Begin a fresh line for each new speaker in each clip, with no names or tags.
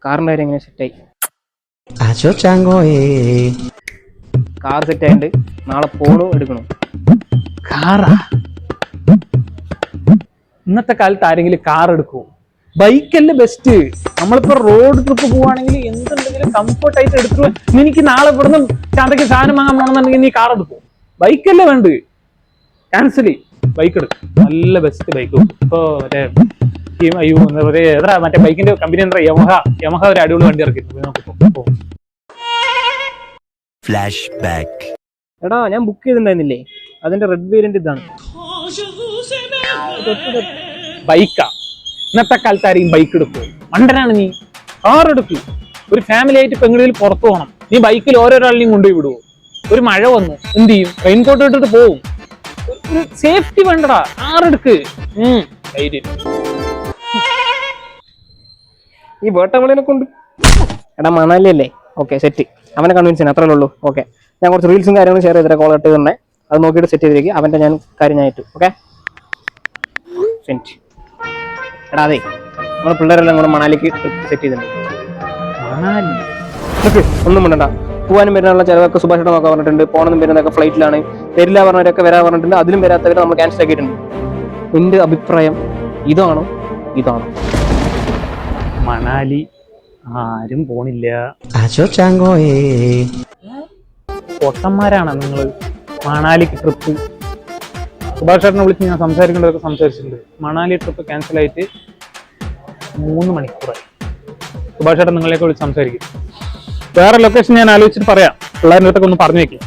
കാറിൻ്റെ കാര്യം എങ്ങനെ സെറ്റായി?
Acho chango
കാർ സെറ്റ് ആയിട്ട് നാളെ പോണു എടുക്കണം.
കാറാ? ഇന്നത്തെ കാലത്ത് ആരെങ്കിലും കാർ എടുക്കുമോ? ബൈക്കല്ലേ ബെസ്റ്റ്. നമ്മളിപ്പോ റോഡ് ട്രിപ്പ് പോവാണെങ്കിൽ എന്തുണ്ടെങ്കിലും കംഫർട്ട് ആയിട്ട് എടുത്തു. എനിക്ക് നാളെ ഇവിടുന്ന് ചന്തയ്ക്ക് സാധനം വാങ്ങാൻ പോകണമെന്നുണ്ടെങ്കിൽ നീ കാർ എടുക്കും. ബൈക്കല്ലേ വേണ്ട, ക്യാൻസൽ ബൈക്ക് എടുക്കും. നല്ല ബെസ്റ്റ് ബൈക്ക്. ഇപ്പൊ മറ്റേ ബൈക്കിന്റെ കമ്പനി എന്താ, യമഹ ഒരു അടിപൊളി വണ്ടി ഇറക്കിയിരുന്നു.
Flash back.
എടാ ഞാൻ ബുക്ക് ചെയ്തിട്ടുണ്ടായിരുന്നില്ലേ, അതിന്റെ റെഡ് വേരിയന്റ് ഇതാണ്.
ബൈക്കാ? ഇന്നത്തെ കാലത്ത് ആരെയും ബൈക്ക് എടുക്കും? മണ്ടനാണ് നീ. കാർ എടുക്കും. ഒരു ഫാമിലി ആയിട്ട് പെങ്ങളിൽ പുറത്തു പോകണം, നീ ബൈക്കിൽ ഓരോരാളിനെയും കൊണ്ടുപോയി വിടുവോ? ഒരു മഴ വന്നു എന്ത് ചെയ്യും? റെയിൻകോട്ട് ഇട്ടിട്ട് പോവും. ഒരു സേഫ്റ്റി വേണ്ടടാ, കാർ എടുക്ക്.
ഈ വേട്ടമളിനെ കൊണ്ട് എടാ മണാലി അല്ലേ, ഓക്കെ സെറ്റ്. അവനെ കൺവിൻസ് ചെയ്യാൻ അത്രേ ഉള്ളൂ. ഓക്കെ, ഞാൻ കുറച്ച് റീൽസും കാര്യങ്ങളും ഷെയർ ചെയ്തിട്ട് കോൾ കട്ട് ചെയ്തിട്ടുണ്ടേ, അത് നോക്കിയിട്ട് സെറ്റ് ചെയ്തിരിക്കും. അവൻ്റെ ഞാൻ കാര്യം ഞാൻ ഏറ്റു. Okay set. എടാ അതെ, നമ്മൾ പിള്ളേരെല്ലാം കൂടെ മണാലിക്ക് സെറ്റ് ചെയ്തിട്ടുണ്ട്.
മണാലി
ഒന്നും വേണ്ട. പോകാനും വരുന്നുള്ള ചിലവൊക്കെ സുഭാഷ് നോക്കാൻ പറഞ്ഞിട്ടുണ്ട്. പോകണമെന്നും വരുന്നതൊക്കെ ഫ്ലൈറ്റിലാണ്. വരില്ല പറഞ്ഞവരൊക്കെ വരാൻ പറഞ്ഞിട്ടുണ്ട്. അതിലും വരാത്തവരെ നമ്മൾ ക്യാൻസൽ ആക്കിയിട്ടുണ്ട്. എൻ്റെ അഭിപ്രായം ഇതാണോ?
മണാലി ആരും പോണില്ല.
Acho chango
പൊട്ടന്മാരാണ് നിങ്ങൾ. മണാലിക്ക് ട്രിപ്പ് സുഭാഷ് ചേട്ടനെ വിളിച്ച് ഞാൻ സംസാരിക്കേണ്ടതൊക്കെ സംസാരിച്ചിട്ടുണ്ട്. മണാലി ട്രിപ്പ് ക്യാൻസൽ ആയിട്ട് 3 മണിക്കൂറായി. സുഭാഷ് ചേട്ടൻ നിങ്ങളെയൊക്കെ വിളിച്ച് സംസാരിക്കും. വേറെ ലൊക്കേഷൻ ഞാൻ ആലോചിച്ചിട്ട് പറയാം. പിള്ളേരുടെ അടുത്തൊക്കെ ഒന്ന് പറഞ്ഞു വെക്കും.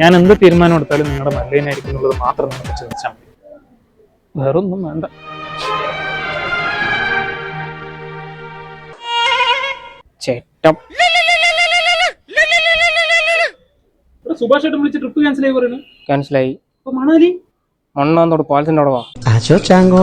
ഞാൻ എന്ത് തീരുമാനം എടുത്താലും നിങ്ങളുടെ നല്ലതിനായിരിക്കും എന്നുള്ളത് മാത്രം നിങ്ങൾക്ക് ചിന്തിച്ചാൽ മതി. വേറൊന്നും വേണ്ട.
ചേട്ടം
സുഭാഷ് ചേട്ടൻ വിളിച്ച് ട്രിപ്പ് ക്യാൻസൽ ആയി പറയുന്നു.
ക്യാൻസലായി.
മണാലി
മണ്ണാന്തോട് പാലത്തിൻ്റെ അവിടെ വാ.
Acho chango